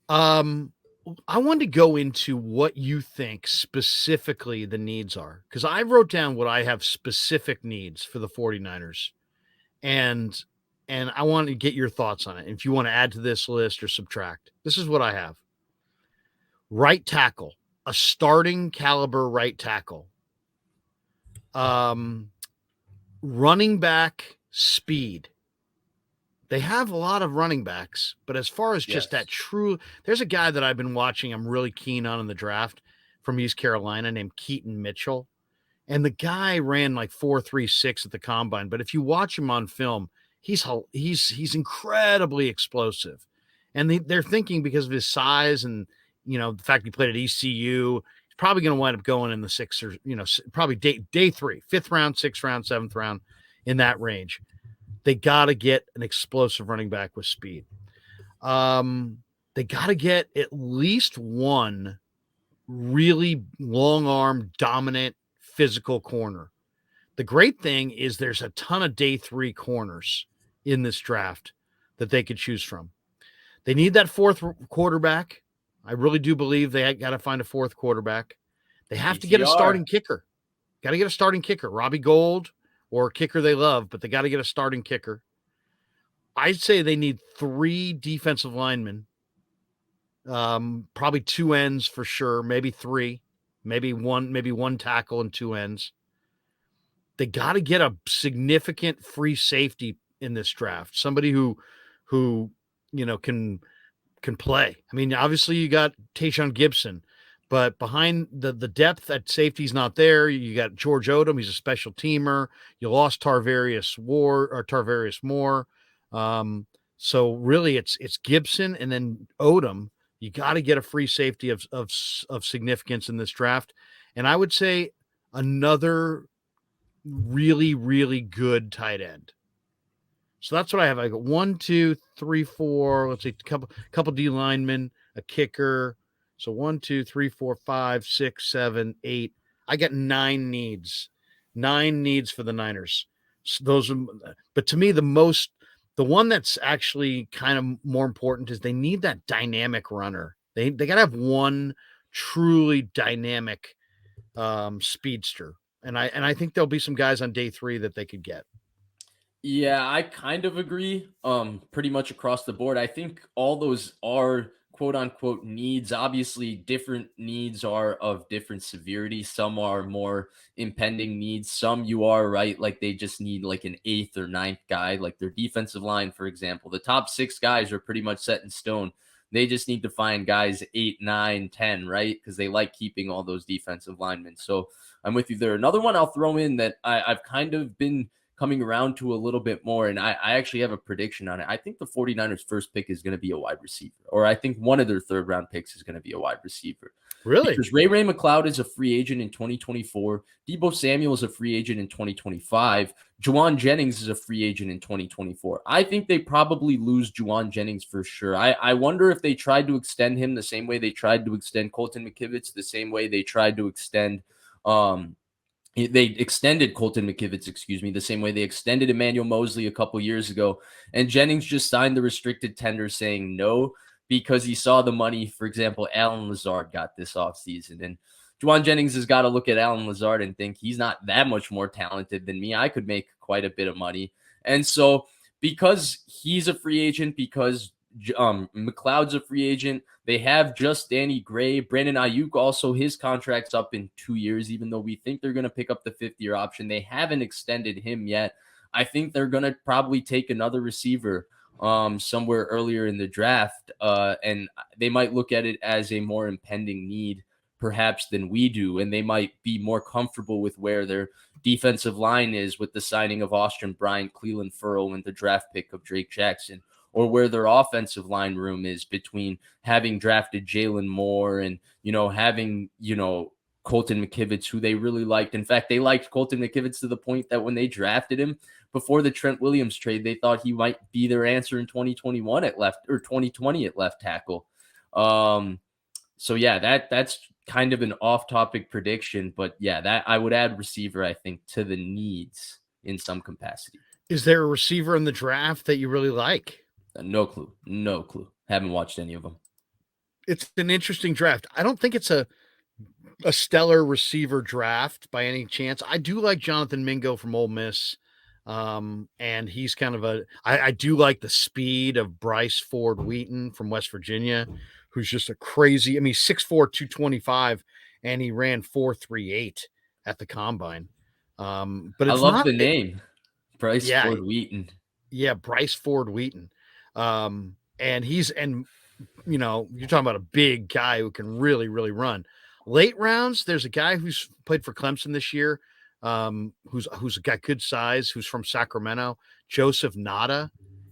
Um, I wanted to go into what you think specifically the needs are, because I wrote down what I have specific needs for the 49ers, and I want to get your thoughts on it. If you want to add to this list or subtract, this is what I have. Right tackle, a starting caliber right tackle. Um, Running back speed. They have a lot of running backs, but as far as just that Yes. true, there's a guy that I've been watching, I'm really keen on in the draft from East Carolina named Keaton Mitchell. And the guy ran like 4.36 at the combine, but if you watch him on film, he's incredibly explosive. And they're thinking because of his size and the fact he played at ECU, he's probably going to wind up going in the sixth or probably day three, fifth round, sixth round, seventh round, in that range. They got to get an explosive running back with speed. They got to get at least one really long arm, dominant, physical corner. The great thing is there's a ton of day three corners in this draft that they could choose from. They need that fourth quarterback. I really do believe they got to find a fourth quarterback. They have to get a starting PTR. kicker. Got to get a starting kicker. Robbie Gould or a kicker they love, but they got to get a starting kicker. I'd say they need 3 defensive linemen, probably 2 ends for sure, maybe 3, maybe one tackle and 2 ends. They got to get a significant free safety in this draft, somebody who can play. I mean, obviously you got Tayshaun Gibson, but behind the depth at safety's not there. You got George Odom, he's a special teamer. You lost Tarvarius Moore. Um, so really it's Gibson and then Odom. You got to get a free safety of significance in this draft. And I would say another really, really good tight end. So that's what I have. I got 1, 2, 3, 4. Let's see, couple D linemen, a kicker. So 1, 2, 3, 4, 5, 6, 7, 8. I got 9 needs. 9 needs for the Niners. So those are, but to me, the one that's actually kind of more important is they need that dynamic runner. They got to have one truly dynamic speedster. And I think there'll be some guys on day 3 that they could get. Yeah, I kind of agree. Pretty much across the board. I think all those are quote unquote needs. Obviously, different needs are of different severity. Some are more impending needs. Some you are right, like they just need like an eighth or ninth guy, like their defensive line, for example. The top 6 guys are pretty much set in stone. They just need to find guys 8, 9, 10, right? Because they like keeping all those defensive linemen. So I'm with you there. Another one I'll throw in that I've kind of been coming around to a little bit more. And I actually have a prediction on it. I think the 49ers first pick is going to be a wide receiver, or I think one of their third round picks is going to be a wide receiver. Really? Because Ray McLeod is a free agent in 2024. Debo Samuel is a free agent in 2025. Juwan Jennings is a free agent in 2024. I think they probably lose Juwan Jennings for sure. I wonder if they tried to extend him the same way they tried to extend Colton McKivitz, the same way they tried to extend they extended Colton McKivitz, the same way they extended Emmanuel Mosley a couple years ago. And Jennings just signed the restricted tender saying no because he saw the money. For example, Alan Lazard got this offseason. And Juwan Jennings has got to look at Alan Lazard and think he's not that much more talented than me. I could make quite a bit of money. And so because he's a free agent, because McLeod's a free agent, they have just Danny Gray. Brandon Ayuk also, his contract's up in 2 years, even though we think they're going to pick up the 5th-year option. They haven't extended him yet. I think they're going to probably take another receiver somewhere earlier in the draft, and they might look at it as a more impending need perhaps than we do, and they might be more comfortable with where their defensive line is with the signing of Austin Bryant, Cleveland Furrow, and the draft pick of Drake Jackson, or where their offensive line room is between having drafted Jalen Moore and, having, Colton McKivitz, who they really liked. In fact, they liked Colton McKivitz to the point that when they drafted him before the Trent Williams trade, they thought he might be their answer in 2021 at left, or 2020 at left tackle. So yeah, that's kind of an off-topic prediction, but yeah, that I would add receiver, I think, to the needs in some capacity. Is there a receiver in the draft that you really like? No clue. No clue. Haven't watched any of them. it's an interesting draft. I don't think it's a stellar receiver draft by any chance. I do like Jonathan Mingo from Ole Miss. And he's kind of I do like the speed of Bryce Ford Wheaton from West Virginia, who's just a crazy, I mean, 6'4", 225, and he ran 4.38 at the combine. But I it's love not, the name, Bryce yeah, Ford Wheaton. yeah, Bryce Ford Wheaton. And you're talking about a big guy who can really, really run. Late rounds, there's a guy who's played for Clemson this year, who's got good size, who's from Sacramento, Joseph Nada,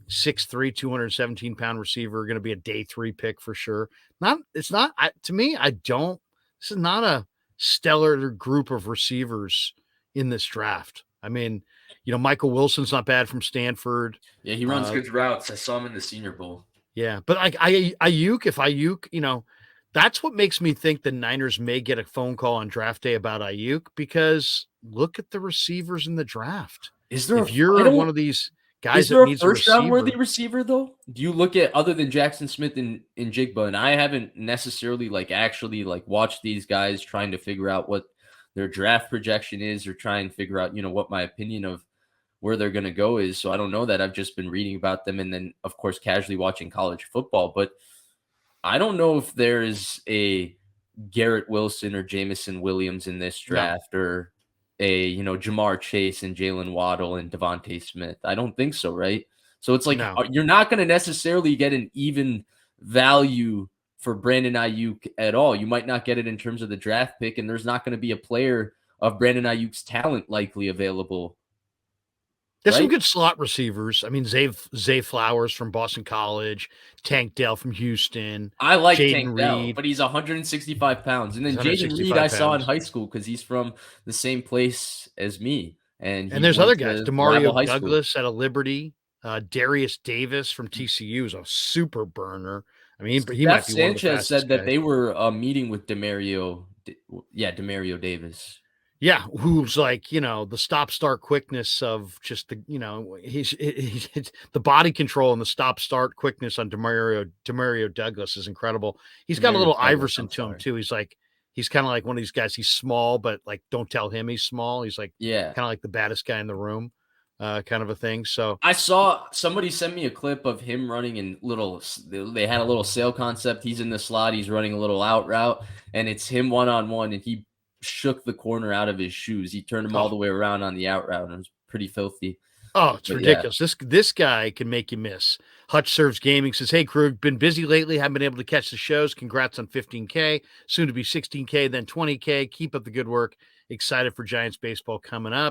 6'3", 217-pound receiver, going to be a day 3 pick for sure. To me, this is not a stellar group of receivers in this draft. I mean, Michael Wilson's not bad from Stanford. Yeah, he runs good routes. I saw him in the Senior Bowl. Yeah, but Ayuk, that's what makes me think the Niners may get a phone call on draft day about Ayuk, because look at the receivers in the draft. Is there If I you're one don't of these Is guys that there a needs a first round worthy receiver, receiver though? Do you look at, other than Jackson Smith and Jigba? And I haven't necessarily actually watched these guys trying to figure out what their draft projection is, or try and figure out, what my opinion of where they're going to go is. So I don't know that. I've just been reading about them, and then of course casually watching college football. But I don't know if there is a Garrett Wilson or Jamison Williams in this no, draft, or a Jamar Chase and Jalen Waddle and Devontae Smith. I don't think so, right? So it's no. you're not going to necessarily get an even value for Brandon Ayuk at all. You might not get it in terms of the draft pick, and there's not going to be a player of Brandon Ayuk's talent likely available, There's some right? good slot receivers. I mean, Zay Flowers from Boston College, Tank Dell from Houston, I like Jaden Tank Dell, Reed. but he's 165 pounds. And He's then Jaden Reed I 165 saw in pounds. high school because he's from the same place as me, and And he there's other went guys, to rival Demario high school. Douglas out of Liberty, Darius Davis from TCU is a super burner. I mean, he Steph might be one of the Sanchez fastest said that guys. they were meeting with Demario Davis. Yeah, who's the stop-start quickness of just the body control and the stop-start quickness on Demario Douglas is incredible. He's got a Demario little Douglas, Iverson I'm to him sorry. too. He's kind of like one of these guys. He's small, but don't tell him he's small. He's Yeah. kind of like the baddest guy in the room, kind of a thing. So, I saw somebody send me a clip of him running in they had a little sail concept. He's in the slot. He's running a little out route, and it's him one-on-one, and he shook the corner out of his shoes. He turned him all oh, the way around on the out route, and it was pretty filthy. it's But yeah, ridiculous. This guy can make you miss. Hutch Serves Gaming says, "Hey, Krug, been busy lately. Haven't been able to catch the shows. Congrats on 15K. Soon to be 16K, then 20K. Keep up the good work. Excited for Giants baseball coming up."